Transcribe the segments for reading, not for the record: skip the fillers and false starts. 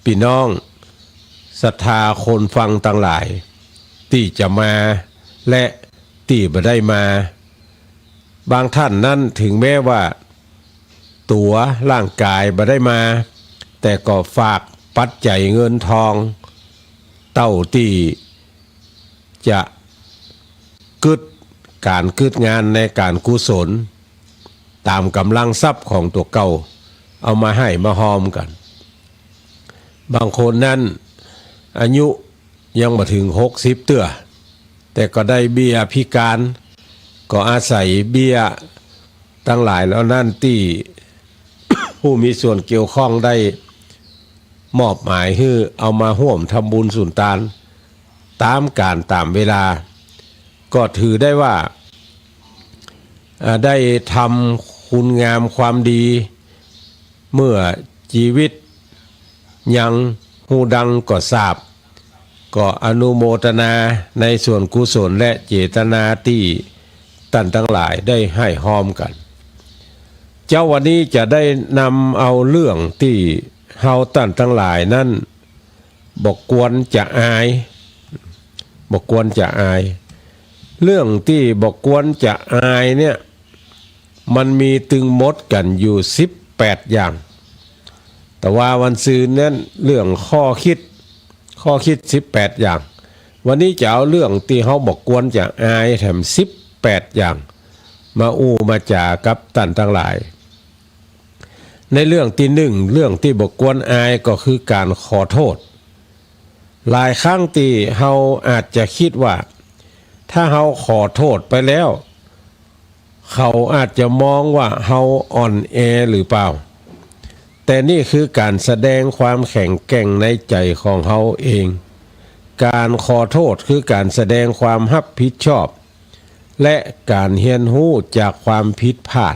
พี่น้องศรัทธาคนฟังต่างหลายที่จะมาและที่บ่ได้มาบางท่านนั้นถึงแม้ว่าตัวร่างกายบ่ได้มาแต่ก็ฝากปัจจัยเงินทองเต้าที่จะกึดการกึดงานในการกุศลตามกำลังทรัพย์ของตัวเก่าเอามาให้มาหอมกันบางคนนั้นอายุยังมาถึง60เตื้อแต่ก็ได้เบี้ยพิการก็อาศัยเบี้ยตั้งหลายแล้วนั่นที่ ผู้มีส่วนเกี่ยวข้องได้มอบหมายให้เอามาร่วมทำบุญสุนทานตามการตามเวลาก็ถือได้ว่าได้ทำคุณงามความดีเมื่อชีวิตยังหูดังก็ทราบก็อนุโมทนาในส่วนกุศลและเจตนาที่ท่านทั้งหลายได้ให้หอมกันเจ้าวันนี้จะได้นำเอาเรื่องที่เฮาท่านทั้งหลายนั้นบอกควรจะอายบอกควรจะอายเรื่องที่บอกควรจะอายเนี่ยมันมีตึงมดกันอยู่18อย่างแต่ว่าวันซืนนั้นเรื่องข้อคิด18อย่างวันนี้จะเอาเรื่องที่เฮาบอกควรจะอายแถม18อย่างมามาจากับท่านทั้งหลายในเรื่องที่1เรื่องที่บอกควรอายก็คือการขอโทษหลายครั้งที่เฮาอาจจะคิดว่าถ้าเฮาขอโทษไปแล้วเขาอาจจะมองว่าเฮาอ่อนแอหรือเปล่าแต่นี่คือการแสดงความแข็งแกร่งในใจของเฮาเองการขอโทษคือการแสดงความรับผิดชอบและการเรียนรู้จากความผิดพลาด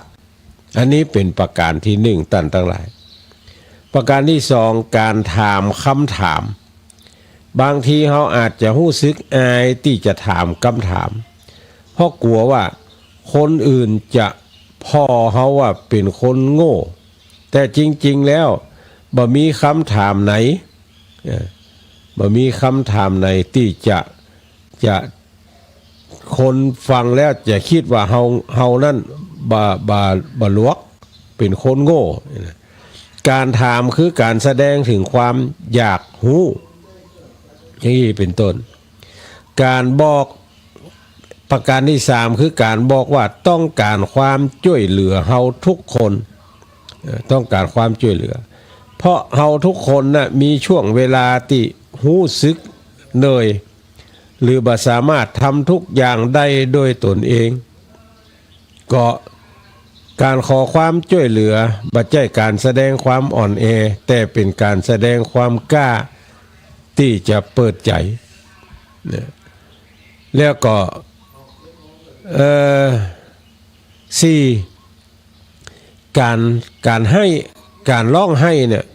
อันนี้เป็นประการที่1ท่านทั้งหลายประการที่2การถามคำถามบางทีเฮาอาจจะรู้สึกอายที่จะถามคำถามเพราะกลัวว่าคนอื่นจะพ้อเฮาว่าเป็นคนโง่แต่จริงๆแล้วบ่มีคำถามไหนที่จะคนฟังแล้วจะคิดว่าเฮานั่นบ่ลวกเป็นคนโง่การถามคือการแสดงถึงความอยากรู้อย่างนี้เป็นต้นการบอกประการที่3คือการบอกว่าต้องการความช่วยเหลือเฮาทุกคนต้องการความช่วยเหลือเพราะเฮาทุกคนน่ะมีช่วงเวลาที่รู้สึกเหนื่อยหรือบ่สามารถทำทุกอย่างได้ด้วยตนเองก็การขอความช่วยเหลือบ่ใช่การแสดงความอ่อนแอแต่เป็นการแสดงความกล้าที่จะเปิดใจแล้วก็การให้การร้องให้เนี่ย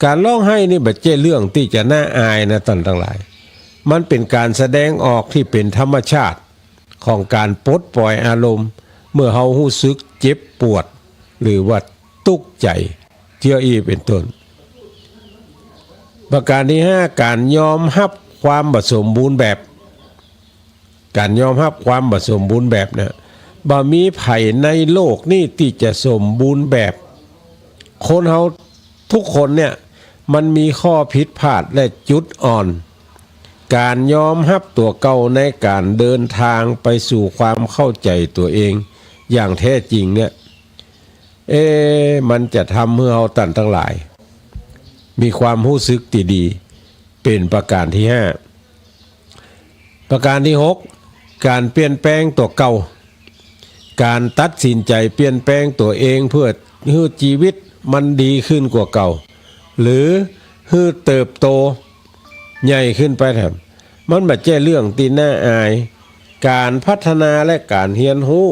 การร้องให้นี่บ่ใช่เรื่องที่จะน่าอายนะท่านทั้งหลายมันเป็นการแสดงออกที่เป็นธรรมชาติของการปลดปล่อยอารมณ์เมื่อเฮารู้สึกเจ็บปวดหรือว่าทุกข์ใจเที่ยวอีเป็นต้นประการที่5การยอมรับความบ่สมบูรณ์แบบการยอมรับความบ่สมบูรณ์แบบเนี่ยบ่มีไผในโลกนี้ที่จะสมบูรณ์แบบคนเฮาทุกคนเนี่ยมันมีข้อผิดพลาดและจุดอ่อนการยอมรับตัวเก่าในการเดินทางไปสู่ความเข้าใจตัวเองอย่างแท้จริงเนี่ยมันจะทำให้เราท่านทั้งหลายมีความรู้สึกที่ดีเป็นประการที่5ประการที่6การเปลี่ยนแปลงตัวเก่าการตัดสินใจเปลี่ยนแปลงตัวเองเพื่อให้ชีวิตมันดีขึ้นกว่าเก่าหรือให้เติบโตใหญ่ขึ้นไปแถมมันบ่ใช่เรื่องที่น่าอายการพัฒนาและการเรียนรู้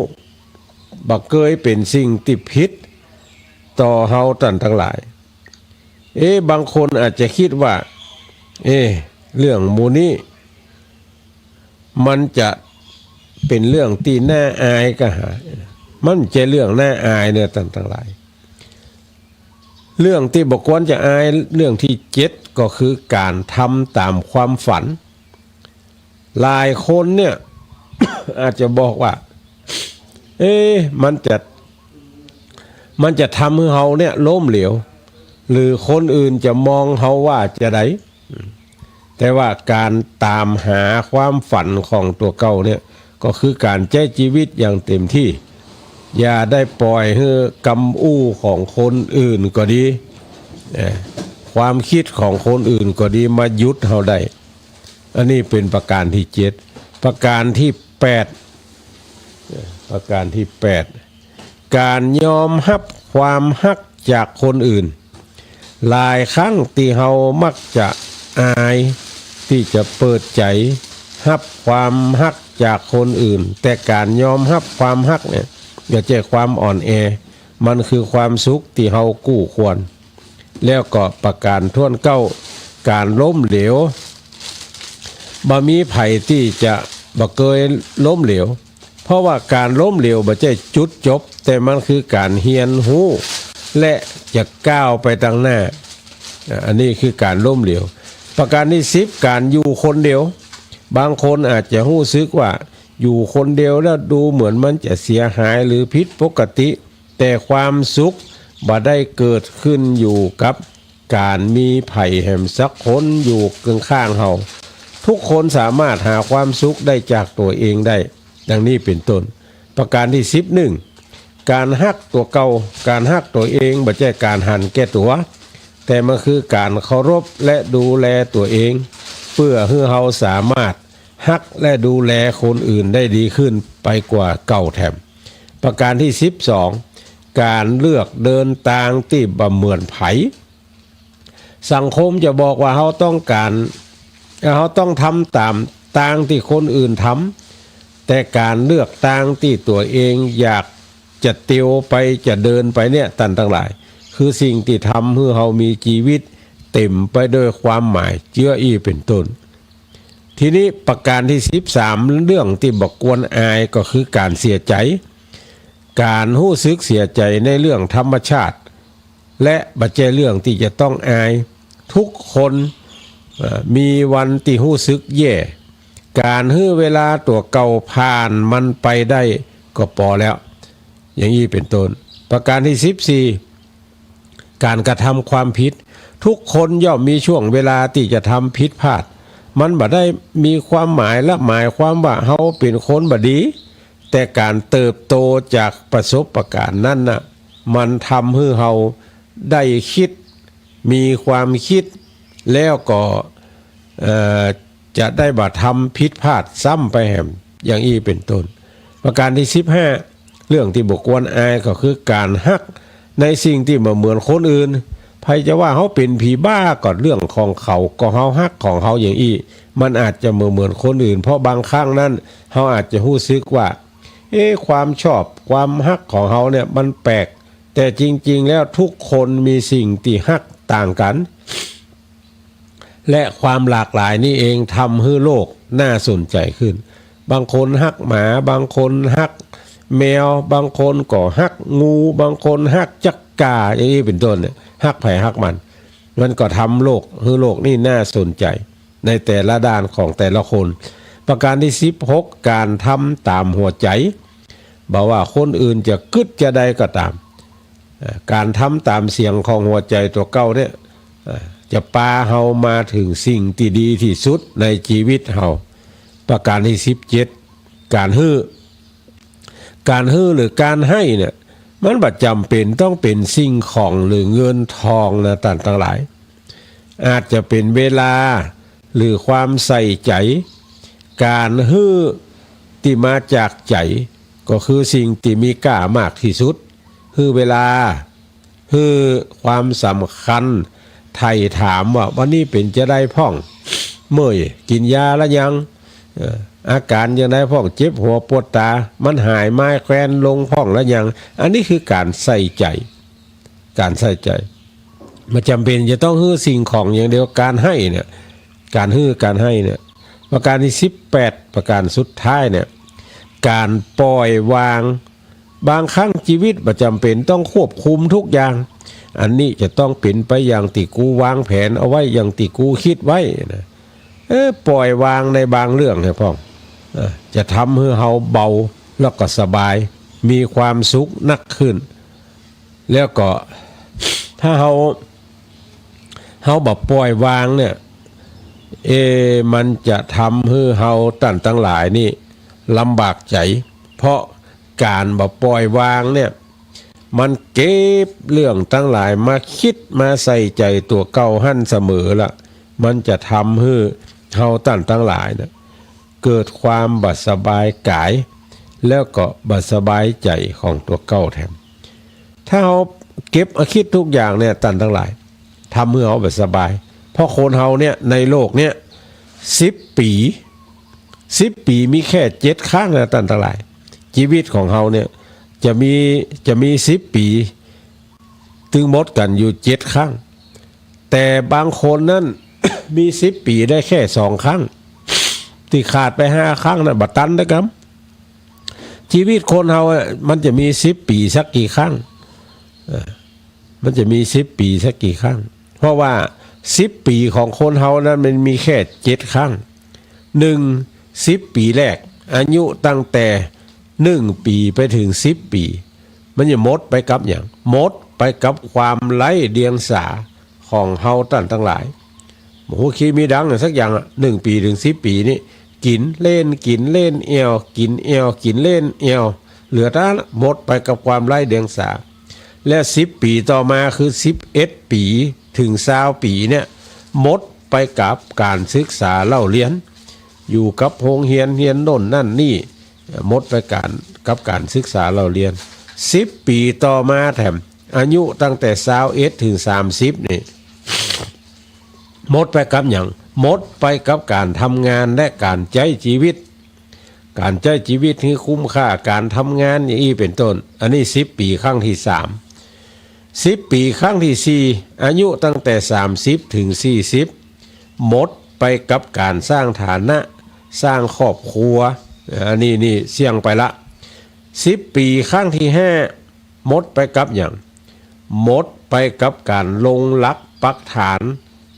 บ่เคยเป็นสิ่งที่ผิดต่อเฮาท่านทั้งหลายบางคนอาจจะคิดว่าเรื่องหมู่นี้มันจะเป็นเรื่องที่น่าอายก็หามันจะเรื่องน่าอายเนี่ยท่านทั้งหลาย เรื่องที่บอกควรจะอายเรื่องที่7ก็คือการทำตามความฝันหลายคนเนี่ย อาจจะบอกว่ามันจะทำให้เราเนี่ยล้มเหลวหรือคนอื่นจะมองเราว่าจะไดแต่ว่าการตามหาความฝันของตัวเก่าเนี่ยก็คือการใช้ชีวิตอย่างเต็มที่อย่าได้ปล่อยให้กำอู้ของคนอื่นก็ดีความคิดของคนอื่นก็ดีมายุดเราได้อันนี้เป็นประการที่7ประการที่8ประการที่8การยอมรับความฮักจากคนอื่นหลายครั้งที่เรามักจะอายที่จะเปิดใจรับความฮักจากคนอื่นแต่การยอมรับความฮักเนี่ยอย่าใช่ความอ่อนแอมันคือความสุขที่เรากู้ควรแล้วก็ประการท่วนเก้าการล้มเหลวบ่มีไผที่จะบ่เคยล้มเหลวเพราะว่าการล้มเหลวบ่ใช่จุดจบแต่มันคือการเรียนรู้และจะก้าวไปทางหน้าอันนี้คือการล้มเหลวประการที่10การอยู่คนเดียวบางคนอาจจะรู้สึกว่าอยู่คนเดียวแล้วดูเหมือนมันจะเสียหายหรือผิดปกติแต่ความสุขบ่ได้เกิดขึ้นอยู่กับการมีไผแห่มสักคนอยู่ข้างๆเฮาทุกคนสามารถหาความสุขได้จากตัวเองได้ดังนี้เป็นต้นประการที่11การฮักตัวเก่าการฮักตัวเองบ่ใช่การหันแก้ตัวแต่มันคือการเคารพและดูแลตัวเองเพื่อให้เราสามารถฮักและดูแลคนอื่นได้ดีขึ้นไปกว่าเก่าแถมประการที่12การเลือกเดินทางที่บ่เหมือนไผสังคมจะบอกว่าเราต้องทำตามทางที่คนอื่นทำแต่การเลือกทางที่ตัวเองอยากจะเตียวไปจะเดินไปเนี่ยตันทั้งหลายคือสิ่งที่ทำให้เรามีชีวิตเต็มไปด้วยความหมายเจืออี้เป็นต้นทีนี้ประการที่13เรื่องที่บอกกวนอายก็คือการเสียใจการรู้สึกเสียใจในเรื่องธรรมชาติและบ่ใช่เรื่องที่จะต้องอายทุกคนมีวันที่รู้สึกแย่การให้เวลาตัวเก่าผ่านมันไปได้ก็พอแล้วอย่างนี้เป็นต้นประการที่14การกระทำความผิดทุกคนย่อมมีช่วงเวลาที่จะทำผิดพลาดมันบ่ได้มีความหมายและหมายความว่าเฮาเป็นคนบ่ดีแต่การเติบโตจากประสบการณ์นั้นน่ะมันทำให้เฮาได้คิดมีความคิดแล้วก็จะได้บ่ทำผิดพลาดซ้ำไปแหมอย่างนี้เป็นต้นประการที่15เรื่องที่บ่ควรอายก็คือการฮักในสิ่งที่บ่เหมือนคนอื่นใครจะว่าเขาเป็นผีบ้าก็เรื่องของเขาก็เฮาฮักของเขาอย่างอี้มันอาจจะเหมือนคนอื่นเพราะบางครั้งนั้นเขาอาจจะรู้สึกว่าความชอบความฮักของเขาเนี่ยมันแปลกแต่จริงๆแล้วทุกคนมีสิ่งที่ฮักต่างกันและความหลากหลายนี่เองทำให้โลกน่าสนใจขึ้นบางคนฮักหมาบางคนฮักแมวบางคนก็ฮักงูบางคนฮักจักกาอย่างนี้เป็นต้นเนี่ยฮักไผฮักมันก็ทำโลกให้โลกนี่น่าสนใจในแต่ละด้านของแต่ละคนประการที่16การทำตามหัวใจบอกว่าคนอื่นจะกึดจะใดก็ตามการทำตามเสียงของหัวใจตัวเก่าเนี่ยจะพาเฮามาถึงสิ่งที่ดีที่สุดในชีวิตเฮาประการที่17การฮื้อหรือการให้เนี่ยมันบ่จำเป็นต้องเป็นสิ่งของหรือเงินทองนะต่างๆหลายอาจจะเป็นเวลาหรือความใส่ใจการฮื้อที่มาจากใจก็คือสิ่งที่มีค่ามากที่สุดฮื้อเวลาฮื้อความสำคัญไถ่ถามว่าวันนี้เป็นจะได้พ่องเมื่อยกินยาแล้วยังอาการยังได้พ่องเจ็บหัวปวดตามันหายไม้แควนลงพ่องแล้วยังอันนี้คือการใส่ใจมันจำเป็นจะต้องฮื้อสิ่งของอย่างเดียวการให้เนี่ยการฮื้อการให้เนี่ยประการที่18ประการสุดท้ายเนี่ยการปล่อยวางบางครั้งชีวิตประจำเป็นต้องควบคุมทุกอย่าง อันนี้จะต้องเป็นไปอย่างที่กูวางแผนเอาไว้อย่างที่กูคิดไว้นะปล่อยวางในบางเรื่องนะพ่อจะทำให้เฮาเบาแล้วก็สบายมีความสุขนักขึ้นแล้วก็ถ้าเฮาแบบปล่อยวางเนี่ยมันจะทำให้เฮาตั้งหลายนี่ลำบากใจเพราะการแบบปล่อยวางเนี่ยมันเก็บเรื่องตั้งหลายมาคิดมาใส่ใจตัวเก่าหั่นเสมอละมันจะทำให้เฮาตั้งหลายเนี่ยเกิดความบัดสบายกายแล้วก็บัดสบายใจของตัวเก่าแถมถ้าเฮาเก็บคิดทุกอย่างเนี่ยตั้งหลายทำให้เฮาบัดสบายเพราะคนเฮาเนี่ยในโลกเนี่ย10 ปีมีแค่7ครั้งนะตั้งหลายชีวิตของเฮาเนี่ยจะมี10 ปีถึงหมดกันอยู่7ครั้งแต่บางคนนั้น มี10 ปีได้แค่2ครั้งที่ขาดไป5ครั้งนะบัดตันนะครับชีวิตคนเฮามันจะมี10 ปีสักกี่ครั้งมันจะมี10 ปีสักกี่ครั้งเพราะว่า10 ปีของคนเฮานั้นมันมีแค่7ครั้ง10 ปีแรกอายุตั้งแต่1 ปีไปถึง10 ปีมันจะหมดไปกับอย่างหมดไปกับความไร้เดียงสาของเฮาตั้งหลายโอ้โหคีมีดังสักอย่าง1 ปีถึง10 ปีนี่กินเล่นเอวกินเอวกินเล่นเอวเหลือแต่หมดไปกับความไร้เดียงสาและ10 ปีต่อมาคือ11 ปีถึง20 ปีเนี่ยหมดไปกับการศึกษาเล่าเรียนอยู่กับโรงเรียนโน่นนั่นนี่หมดไปกับการศึกษาเล่าเรียน10 ปีต่อมาแถมอายุตั้งแต่21ถึง30นี่หมดไปกับอย่างหมดไปกับการทำงานและการใช้ชีวิตที่คุ้มค่าการทำงานอย่างนี้เป็นต้นอันนี้10 ปีครั้งที่10 ปีครั้งที่4อายุตั้งแต่30ถึง40หมดไปกับการสร้างฐานะสร้างครอบครัวอันนี้เสี่ยงไปละ10 ปีครั้งที่5หมดไปกับอย่างหมดไปกับการลงหลักปักฐาน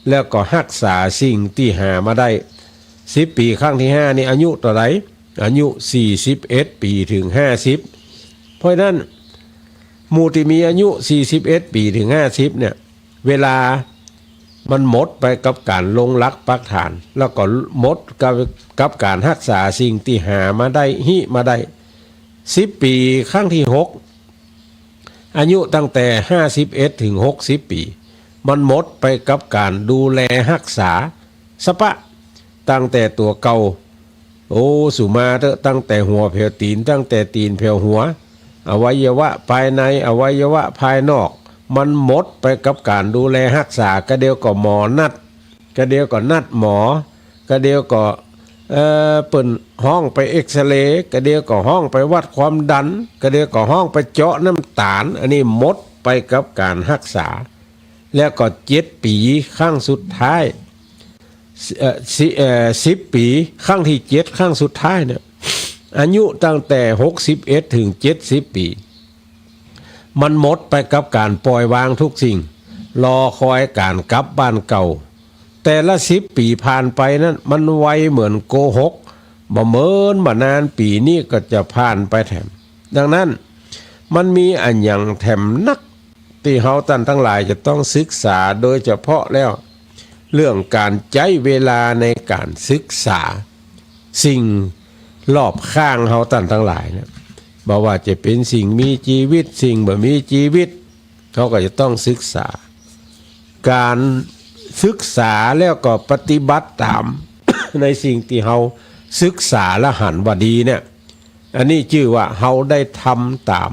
แล้วก็รักษาสิ่งที่หามาได้10 ปีครั้งที่5นี่อายุต่อไหนอายุ41 ปีถึง50เพราะนั้นหมู่ที่มีอายุ41 ปีถึง50เนี่ยเวลามันหมดไปกับการลงหลักปักฐานแล้วก็หมดกับการรักษาสิ่งที่หามาได้มาได้10 ปีครั้งที่6อายุตั้งแต่51ถึง60 ปีมันหมดไปกับการดูแลรักษาสปะตั้งแต่ตัวเก่าโอ้สุมาเถอะตั้งแต่หัวแผ่วตีนตั้งแต่ตีนแผ่วหัวอวัยวะภายในอวัยวะภายนอกมันหมดไปกับการดูแลรักษากระเดียวก็หมอนัดกระเดียวก็นัดหมอกระเดียวก็เปิ่นห้องไปเอ็กซเรย์กระเดียวก็ห้องไปวัดความดันกระเดียวก็ห้องไปเจาะน้ำตาลอันนี้หมดไปกับการรักษาแล้วก็7 ปีครั้งสุดท้าย10 ปีครั้งที่7ครั้งสุดท้ายเนี่ยอายุตั้งแต่61ถึง70 ปีมันหมดไปกับการปล่อยวางทุกสิ่งรอคอยการกลับบ้านเก่าแต่ละ10 ปีผ่านไปนั้นมันไวเหมือนโกหกบ่เหมือนบ่นานปีนี้ก็จะผ่านไปแถมดังนั้นมันมีอันอย่างแถมนักที่เฮาทั้งหลายจะต้องศึกษาโดยเฉพาะแล้วเรื่องการใช้เวลาในการศึกษาสิ่งรอบข้างเฮาทั้งหลายเนี่ยบอกว่าจะเป็นสิ่งมีชีวิตสิ่งบ่มีชีวิตเขาก็จะต้องศึกษาการศึกษาแล้วก็ปฏิบัติตาม ในสิ่งที่เฮาศึกษาและหันว่าดีเนี่ยอันนี้ชื่อว่าเฮาได้ทำตาม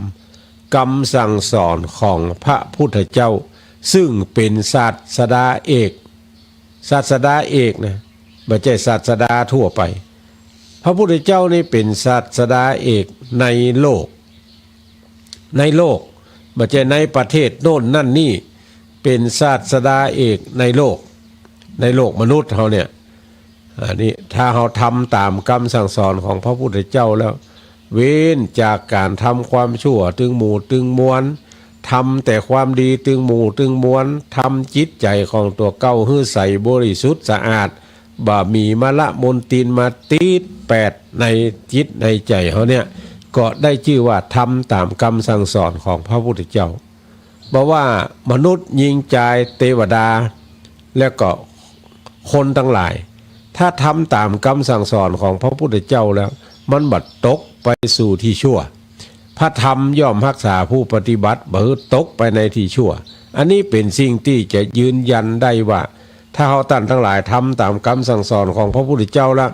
คำสั่งสอนของพระพุทธเจ้าซึ่งเป็นศาสดาเอกนะไม่ใช่ศาสดาทั่วไปพระพุทธเจ้านี่เป็นศาสดาเอกในโลกไม่ใช่ในประเทศโน่นนั่นนี่เป็นศาสดาเอกในโลกมนุษย์เขาเนี่ยอันนี้ถ้าเราทำตามคำสั่งสอนของพระพุทธเจ้าแล้วเว้นจากการทำความชั่วถึงหมู่ถึงมวลท ทำแต่ความดีตึงหมู่ตึงมวลทำจิตใจของตัวเก้าให้ใสบริสุทธิ์สะอาดบ่มีมละมนตินมาตีดแปดในจิตในใจเขาเนี่ยก็ได้ชื่อว่าทำตามคำสั่งสอนของพระพุทธเจ้าบอกว่ามนุษย์ยิงใจเทวดาและก็คนทั้งหลายถ้าทำตามคำสั่งสอนของพระพุทธเจ้าแล้วมันบัดตกไปสู่ที่ชั่วพระธรรมย่อมรักษาผู้ปฏิบัติบ่ตกไปในที่ชั่วอันนี้เป็นสิ่งที่จะยืนยันได้ว่าถ้าเขาท่านทั้งหลายทำตามคำสั่งสอนของพระพุทธเจ้าแล้ว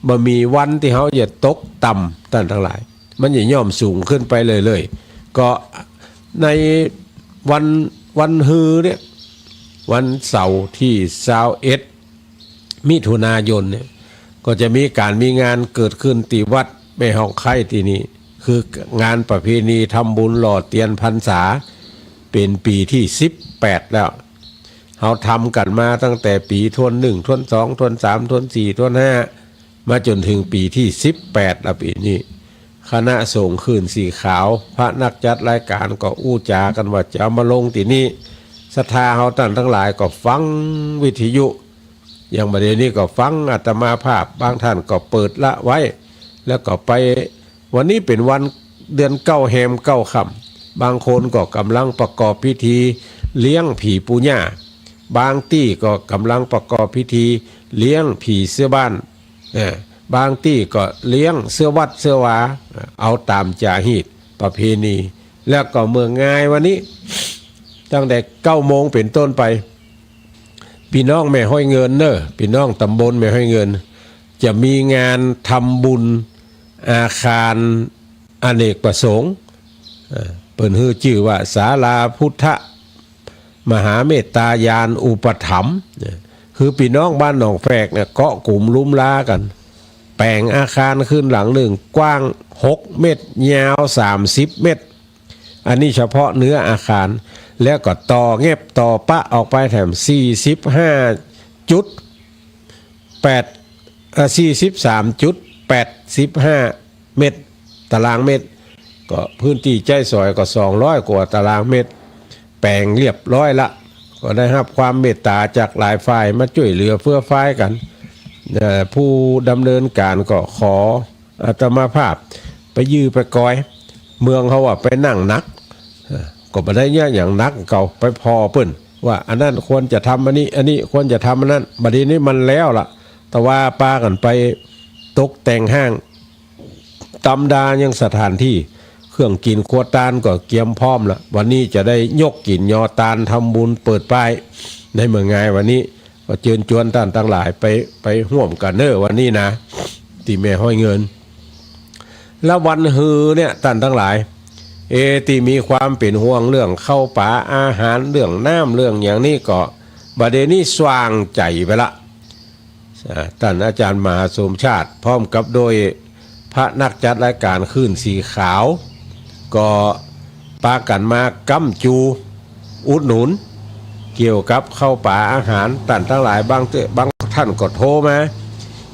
บ่มีวันที่เขาจะตกต่ำท่านทั้งหลายมันจะย่อมสูงขึ้นไปเลยก็ในวันฮือเนี่ยวันเสาร์ที่21มิถุนายนเนี่ยก็จะมีงานเกิดขึ้นที่วัดแม่ห้องไข่ที่นี่คืองานประเพณีทำบุญหล่อเตียนพรรษาเป็นปีที่18แล้วเขาทำกันมาตั้งแต่ปีทวน1ทวน2ทวน3ทวน4ทวน5มาจนถึงปีที่18แล้วปีนี้คณะสงฆ์คืนสีขาวพระนักจัดรายการก็อู้จากันว่าจะเอามาลงที่นี่ศรัทธาเขาท่านทั้งหลายก็ฟังวิทยุอย่างประเดี๋ยวนี้ก็ฟังอาตมาภาพบางท่านก็เปิดละไว้แล้วก็ไปวันนี้เป็นวันเดือน9แฮม9ค่ำบางคนก็กำลังประกอบพิธีเลี้ยงผีปูญ่าบางที่ก็กำลังประกอบพิธีเลี้ยงผีเสื้อบ้านบางที่ก็เลี้ยงเสื้อวัดเสื้อวาเอาตามจารีตประเพณีแล้วก็เมืองง่ายวันนี้ตั้งแต่9 โมงเป็นต้นไปพี่น้องแม่ห้อยเงินเนอะพี่น้องตำบลแม่ห้อยเงินจะมีงานทำบุญอาคารอเนกประสงค์เปิดชื่อชื่อว่าศาลาพุทธมหาเมตตายานอุปถัมภ์คือพี่น้องบ้านหนองแฝกเนี่ยเกาะกลุ่มลุ้มล้ากันแปลงอาคารขึ้นหลังหนึ่งกว้าง6 เมตรยาว30 เมตรอันนี้เฉพาะเนื้ออาคารแล้วก็ต่อเงียบต่อปะออกไปแถม43.85 เมตรตารางเมตรก็พื้นที่ใจซอยก็200 กว่าตารางเมตรแปลงเรียบร้อยละก็ได้รับความเมตตาจากหลายฝ่ายมาช่วยเหลือเพื่อฝ่ายกันผู้ดำเนินการก็ขออาตมาภาพไปยื้อไปกอยเมืองเขาว่าไปนั่งนักก็ไม่ได้เนี่ยอย่างนักเก่าไปพอเปิ้นว่าอันนั้นควรจะทำอันนี้ควรจะทำอันนั้นบัดนี้มันแล้วล่ะแต่ว่าปากันไปตกแต่งห้างตำดายังสถานที่เครื่องกินครัวตาลก็เกียมพร้อมละวันนี้จะได้ยกกินยอตาลทำบุญเปิดป้ายในเมืองไงวันนี้ก็เชิญชวนท่านทั้งหลายไปร่วมกันเนอวันนี้นะที่แม่ห้อยเงินแล้ววันฮือเนี่ยท่านทั้งหลายที่มีความเป็นห่วงเรื่องเข้าป่าอาหารเรื่องน้ำเรื่องอย่างนี้ก็บัดเดี๋ยวนี้สว่างใจไปละท่านอาจารย์มหาสมชาติพร้อมกับโดยพระนักจัดรายการคลื่นสีขาวก็ปากันมากำจูอุดหนุนเกี่ยวกับเข้าป่าอาหารท่านทั้งหลายบางท่านก็โทรมา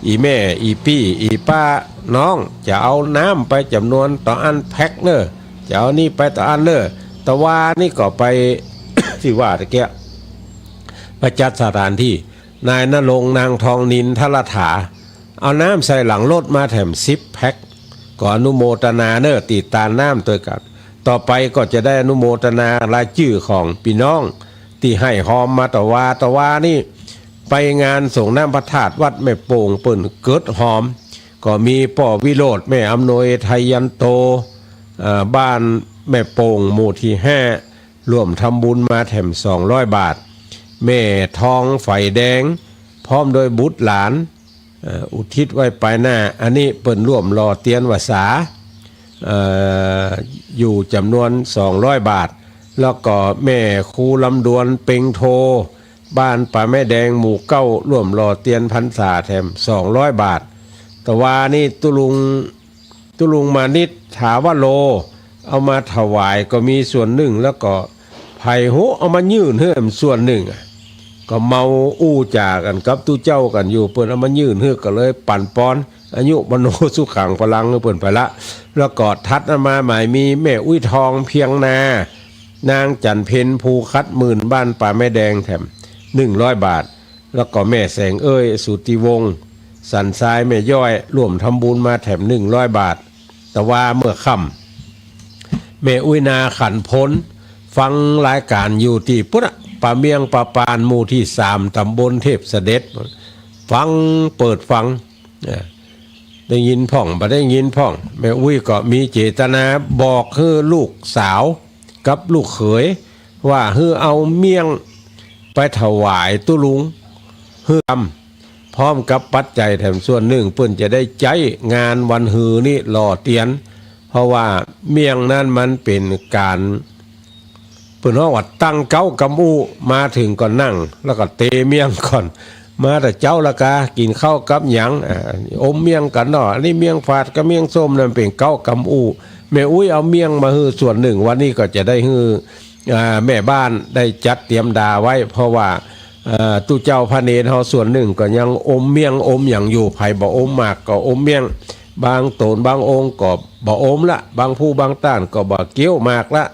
อีแม่อีพี่อีป้าน้องจะเอาน้ำไปจำนวนต่ออันแพ็คเนอะจะเอานี่ไปต่ออันเนอะแต่ว่านี่ก็ไป ที่ว่าตะเกียประจัดสถานที่นายณรงค์นางทองนินทรถาเอาน้ำใส่หลังรถมาแถม10 แพ็คก็อนุโมทนาเนอะติดตามน้ำตัวกันต่อไปก็จะได้อนุโมทนารายชื่อของพี่น้องที่ให้หอมมาต่อว่านี่ไปงานส่งน้ำพระธาตุวัดแม่โป่งเปิ่นเกิดหอมก็มีป่อวิโรธแม่อำนวยไทยยันโตบ้านแม่โป่งหมู่ที่5ร่วมทำบุญมาแถม200 บาทแม่ทองไฟแดงพร้อมโดยบุตรหลานอุทิศไว้ไปหน้าอันนี้เปิ่นร่วมรอเตียนวสาอยู่จำนวน200 บาทแล้วก็แม่ครูลำดวนเป่งโทบ้านป่าแม่แดงหมู่9ร่วมรอเตียนพรรษาแถม200 บาทแต่ว่านี่ตุลุงมานิดถาวโลเอามาถวายก็มีส่วนหนึ่งแล้วก็ไผ่โหเอามายื่นเพิ่มส่วนหนึ่งก็เมาอู้จากันกับตู้เจ้ากันอยู่เปิ้นเอามายื่นเฮือก็เลยปั่นปอนอายุมโนสุขังพลังเปิ้นไปละแล้วก็ทัดมาหมายมีแม่อุ้ยทองเพียงนา นางจันเพ็ญภูคัดหมื่นบ้านป่าแม่แดงแถม100 บาทแล้วก็แม่แสงเอ้ยสุติวงศ์สันทรายแม่ย่อยร่วมทำบุญมาแถม100 บาทแต่ว่าเมื่อค่ำแม่อุ้ยนาขันพ้นฟังรายการอยู่ที่พุทธป่าเมียงป่าปานหมู่ที่3ตำบลเทพเสด็จฟังเปิดฟังได้ยินพ่องบ่ได้ยินพ่องแม่อุ้ยก็มีเจตนาบอกให้ลูกสาวกับลูกเขยว่าให้เอาเมี่ยงไปถวายตุลุงให้ทำพร้อมกับปัจจัยแถมส่วนหนึ่งเพื่อนจะได้ใจงานวันฮือนี่หล่อเตียนเพราะว่าเมี่ยงนั้นมันเป็นการเพื่อนว่าตั้งเก้ากำอูมาถึงก็นั่งแล้วก็เตเมี่ยงก่อนมาแต่เจ้าละกากินข้าวกับหยังอมเมี่ยงกันเนาะอันนี้เมี่ยงฝาดกับเมี่ยงส้มนั่นเป็นเก้ากำอูแม่อุ้ยเอาเมี่ยงมาฮือส่วนหนึ่งวันนี้ก็จะได้ฮือแม่บ้านได้จัดเตรียมดาไว้เพราะว่าตู้เจ้าพระเนรเฮาส่วนหนึ่งก็ยังอมเมี่ยงอมอย่างอยู่ไผบ่อมมากก็อมเมี่ยงบางโตนบางองค์ก็บ่อมละบางผู้บางต้านก็บ่เกี้ยวมากละ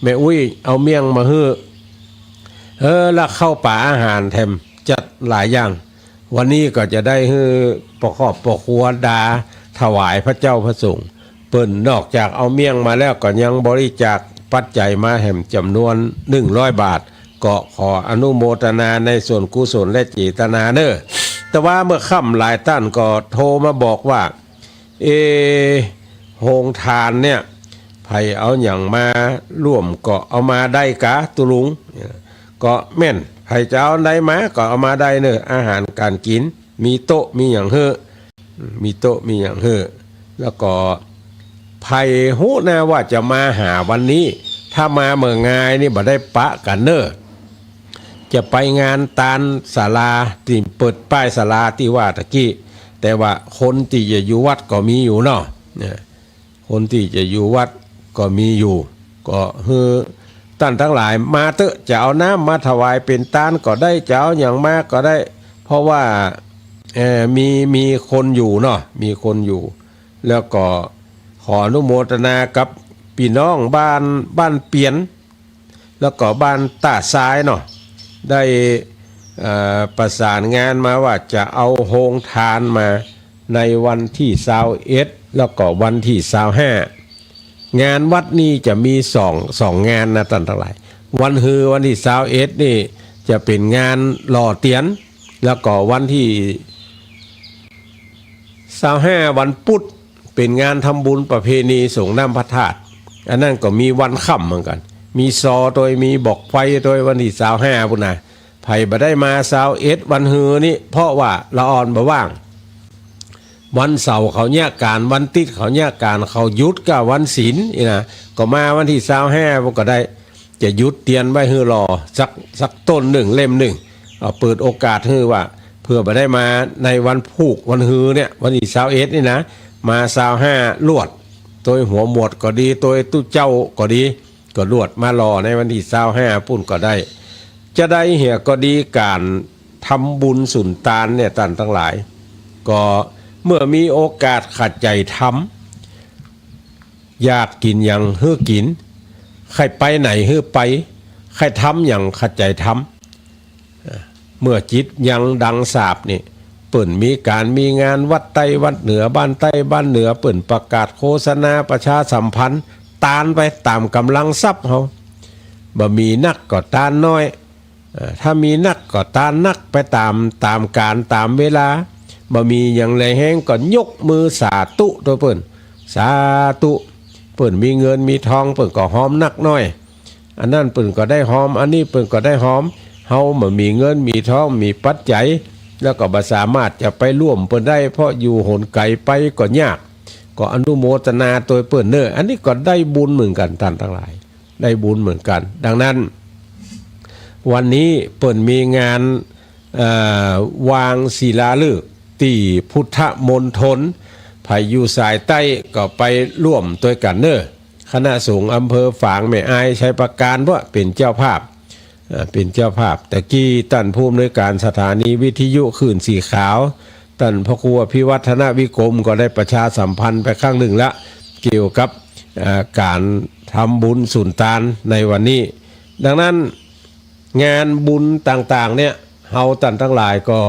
แม่อุ้ยเอาเมี่ยงมาฮือแล้วเข้าป่าอาหารแถมจัดหลายอย่างวันนี้ก็จะได้ฮือประคอบประครัวดาถวายพระเจ้าพระสงฆ์เปิ้นนอกจากเอาเมี่ยงมาแล้วก็ยังบริจาคปัจจัยมาแห่มจำนวน100 บาทก็ขออนุโมทนาในส่วนกุศลและเจตนาเนอะแต่ว่าเมื่อค่ำหลายท่านก็โทรมาบอกว่าโฮงทานเนี่ยไผเอาอย่างมาร่วมก็เอามาได้กะตุลุงก็แม่นไผจะเอาได้มาก็เอามาได้เนอะอาหารการกินมีโต๊ะมีอย่างเฮ้อมีโต๊ะมีอย่างเฮ้อแล้วก็ไผฮู้นะว่าจะมาหาวันนี้ถ้ามาเมื่องายนี่บ่ได้ปะกันเนอะจะไปงานตาลศาลาที่เปิดป้ายศาลาที่ว่าตะกี้แต่ว่าคนที่จะอยู่วัดก็มีอยู่เนาะคนที่จะอยู่วัดก็มีอยู่ก็คือท่านทั้งหลายมาเถอะจะเอาน้ำมาถวายเป็นตาลก็ได้จะเอาอย่างมากก็ได้เพราะว่ามีคนอยู่เนาะมีคนอยู่แล้วก็ขออนุโมทนากับพี่น้องบ้านเปียนแล้วก็บ้านตาซ้ายเนาะได้ประสานงานมาว่าจะเอาโฮงทานมาในวันที่21แล้วก็วันที่25งานวัดนี้จะมีสองงานนะท่านทั้งหลายวันฮือวันที่21นี่จะเป็นงานหล่อเตียนแล้วก็วันที่25วันพุธเป็นงานทำบุญประเพณีส่งน้ำพระธาตุอันนั้นก็มีวันค่ำเหมือนกันมีซอโดยมีบอกไฟโดยวันที่25พุ่นนะไผบ่ได้มา21วันฮือนี่เพราะว่าละอ่อนบ่ว่างวันเสาร์เขาแยกการวันติดเขาแยกการเขาหยุดกับวันศีลนี่นะก็มาวันที่25พวกก็ได้จะหยุดเตียนไว้ฮือรอสักต้นหนึ่งเล่มหนึ่งเปิดโอกาสฮือว่าเพื่อบ่ได้มาในวันผูกวันฮือเนี่ยวันที่21นี่นะมา25ลวดโดยหัวหมวดก็ดีโดยตู้เจ้าก็ดีก็ลวดมารอในวันที่25ปุ่นก็ได้จะได้เหี่ยก็ดีการทำบุญสุนทานเนี่ยท่านทั้งหลายก็เมื่อมีโอกาสขัดใจทำอยากกินอย่างเฮือกินใครไปไหนเฮือไปใครทำอย่างขัดใจทำเมื่อจิตยังดังสาบนี่เปิ่นมีการมีงานวัดใต้วัดเหนือบ้านใต้บ้านเหนือเปิ่นประกาศโฆษณาประชาสัมพันธ์ตานไปตามกำลังทรัพย์เขาบ่มีนักก็ตานน้อยถ้ามีนักก็ตานนักไปตามการตามเวลาบ่มีอย่างไรแห้งก็ยกมือสาธุตัวเปิ่นสาธุเปิ่นมีเงินมีทองเปิ่นก็หอมนักน้อยอันนั้นเปิ่นก็ได้หอมอันนี้เปิ่นก็ได้หอมเฮาบ่มีเงินมีทองมีปัจจัยแล้วก็บ่สามารถจะไปร่วมเปิ่นได้เพราะอยู่หนไกลไปก็ยากก็อนุโมทนาตัวเปิ่นเน้ออันนี้ก็ได้บุญเหมือนกันท่านทั้งหลายได้บุญเหมือนกันดังนั้นวันนี้เปิ่นมีงานวางศิลาฤกษ์ที่พุทธมณฑลไผอยู่สายใต้ก็ไปร่วมตัวกันเน้อคณะสงฆ์อำเภอฝางแม่อายชัยประการว่าเป็นเจ้าภาพแต่กี้ท่านผู้อำนวยการสถานีวิทยุคลื่นสีขาวท่านพระครูพิวัฒนวิกรมก็ได้ประชาสัมพันธ์ไปครั้งหนึ่งละเกี่ยวกับ การทำบุญสุนทานในวันนี้ดังนั้นงานบุญต่างๆเนี่ยเฮาท่านทั้งหลายก็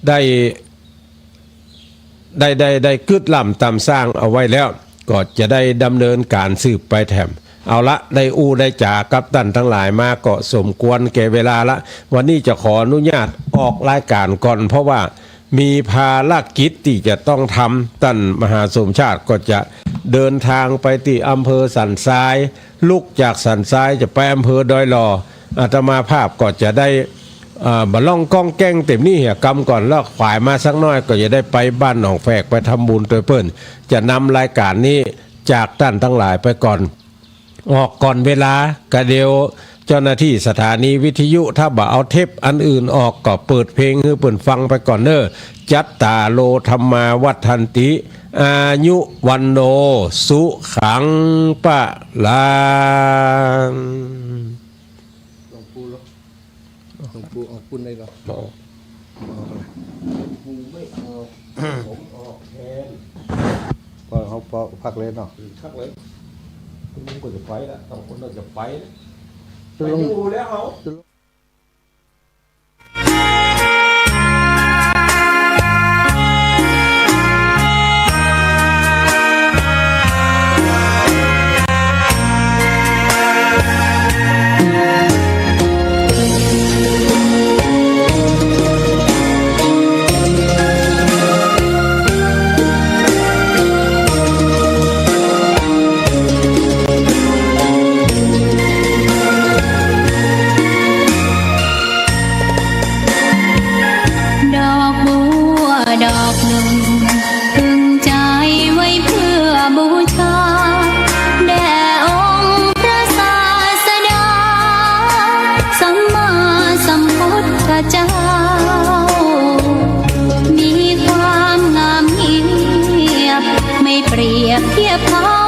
ได้กึดล่ำตามสร้างเอาไว้แล้วก็จะได้ดำเนินการสืบไปแถมเอาละได้ได้จ่ากับท่านทั้งหลายมาก็สมควรแก่เวลาละวันนี้จะขออนุญาตออกรายการก่อนเพราะว่ามีภารกิจที่จะต้องทำท่านมหาสมชาติก็จะเดินทางไปที่อำเภอสันทรายลุกจากสันทรายจะไปอำเภอดอยหล่ออาตมาภาพก็จะได้มาล่องก้องแก้งเต็มนี่เหี่ยกำก่อนแล้วฝ่ายมาสักน้อยก็จะได้ไปบ้านหนองแฝกไปทำบุญโดยเพิ่นจะนำรายการนี้จากท่านทั้งหลายไปก่อนออกก่อนเวลากระเดียวเจ้าหน้าที่สถานีวิทยุถ้าบ่เอาเทปอันอื่นออกก็เปิดเพลงให้เปิ่นฟังไปก่อนเนอจัตตาโลธรรมาวัฏันติอายุวันโนสุขังปะลางหลวงปู่ออกปุ้นได้หรอปู่ไม่ออกผมออกแทนพอเขาพักเลยเนาะพักเลยคุณลุงก็จะไปแล้วต้องคนเราจะไปดูแล้วเอาดอกหนึ่งพึงใจไว้เพื่อบูชาแด่องค์พระศาสดาสัมมาสัมพุทธเจ้ามีความงามเงียบไม่เปรียบเทียบเท่า